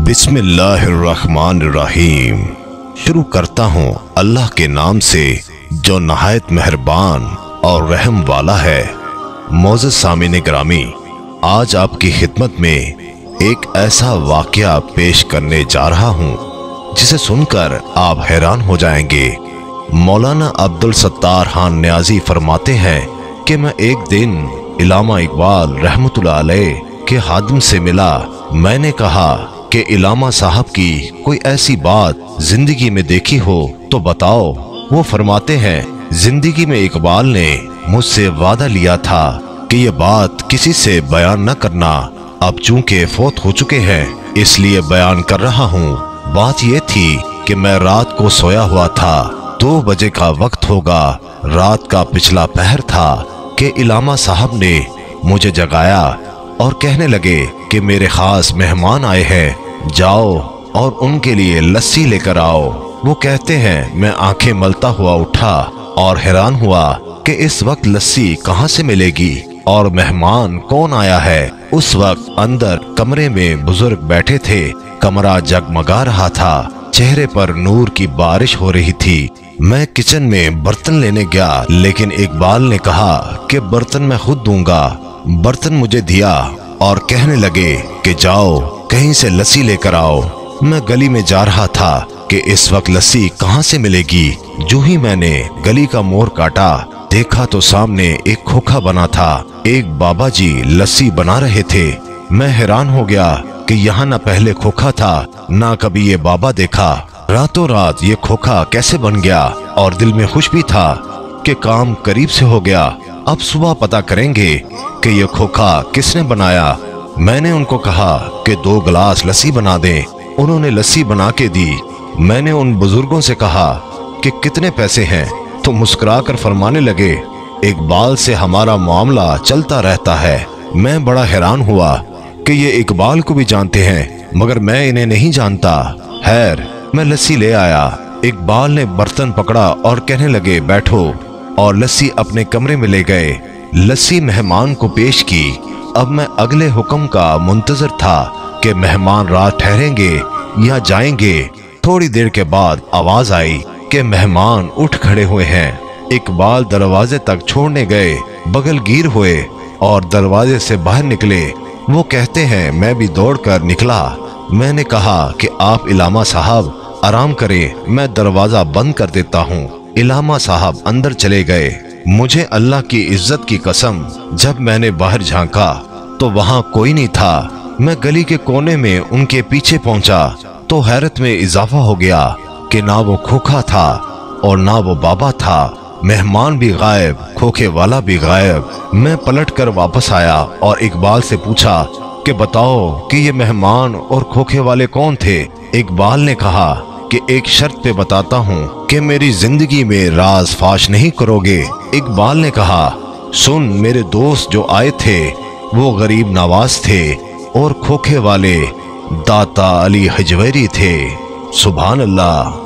बिस्मिल्लाहिर्रहमानिर्रहीम। शुरू करता हूँ अल्लाह के नाम से जो नहायत मेहरबान और रहम वाला है। मोअज़्ज़ज़ सामीन ग्रामी, आज आपकी खिदमत में एक ऐसा वाक़या पेश करने जा रहा हूँ जिसे सुनकर आप हैरान हो जाएंगे। मौलाना अब्दुल सत्तार खान न्याज़ी फरमाते हैं कि मैं एक दिन इलामा इकबाल रहमतुल्लाह अलैह के हादिम से मिला। मैंने कहा कि इलामा साहब की कोई ऐसी बात जिंदगी में देखी हो तो बताओ। वो फरमाते हैं, जिंदगी में इकबाल ने मुझसे वादा लिया था कि ये बात किसी से बयान न करना। अब चूंकि फौत हो चुके हैं इसलिए बयान कर रहा हूँ। बात ये थी कि मैं रात को सोया हुआ था, 2 बजे का वक्त होगा, रात का पिछला पहर था कि इलामा साहब ने मुझे जगाया और कहने लगे कि मेरे खास मेहमान आए हैं, जाओ और उनके लिए लस्सी लेकर आओ। वो कहते हैं, मैं आंखें मलता हुआ उठा और हैरान हुआ कि इस वक्त लस्सी कहाँ से मिलेगी और मेहमान कौन आया है। उस वक्त अंदर कमरे में बुजुर्ग बैठे थे। कमरा जगमगा रहा था, चेहरे पर नूर की बारिश हो रही थी। मैं किचन में बर्तन लेने गया, लेकिन इकबाल ने कहा कि बर्तन मैं खुद दूंगा। बर्तन मुझे दिया और कहने लगे कि जाओ कहीं से लस्सी लेकर आओ। मैं गली में जा रहा था कि इस वक्त लस्सी कहाँ से मिलेगी। जो ही मैंने गली का मोड़ काटा, देखा तो सामने एक खोखा बना था। एक बाबा जी लस्सी बना रहे थे। मैं हैरान हो गया कि यहाँ न पहले खोखा था ना कभी ये बाबा देखा। रातों रात ये खोखा कैसे बन गया, और दिल में खुश भी था कि काम करीब से हो गया। अब सुबह पता करेंगे कि ये खोखा किसने बनाया। मैंने उनको कहा कि 2 गिलास लस्सी बना दें। उन्होंने लस्सी बना के दी। मैंने उन बुजुर्गों से कहा कि कितने पैसे हैं, तो मुस्कुराकर फरमाने लगे, इकबाल से हमारा मामला चलता रहता है। मैं बड़ा हैरान हुआ कि ये इकबाल को भी जानते हैं, मगर मैं इन्हें नहीं जानता। खैर, मैं लस्सी ले आया। इकबाल ने बर्तन पकड़ा और कहने लगे, बैठो, और लस्सी अपने कमरे में ले गए। लस्सी मेहमान को पेश की। अब मैं अगले हुक्म का मुंतजर था कि मेहमान रात ठहरेंगे या जाएंगे। थोड़ी देर के बाद आवाज आई कि मेहमान उठ खड़े हुए हैं। इकबाल दरवाजे तक छोड़ने गए, बगलगीर हुए और दरवाजे से बाहर निकले। वो कहते हैं, मैं भी दौड़कर निकला। मैंने कहा कि आप इलामा साहब आराम करें, मैं दरवाजा बंद कर देता हूँ। इलामा साहब अंदर चले गए। मुझे अल्लाह की इज्जत की कसम, जब मैंने बाहर झांका तो वहाँ कोई नहीं था। मैं गली के कोने में उनके पीछे पहुंचा तो हैरत में इजाफा हो गया कि ना वो खोखा था और ना वो बाबा था। मेहमान भी गायब, खोखे वाला भी गायब। मैं पलटकर वापस आया और इकबाल से पूछा कि बताओ कि ये मेहमान और खोखे वाले कौन थे। इकबाल ने कहा कि एक शर्त पे बताता हूँ कि मेरी जिंदगी में राज फाश नहीं करोगे। इकबाल ने कहा, सुन, मेरे दोस्त जो आए थे वो गरीब नवाज थे और खोखे वाले दाता अली हजवेरी थे। सुभान अल्लाह।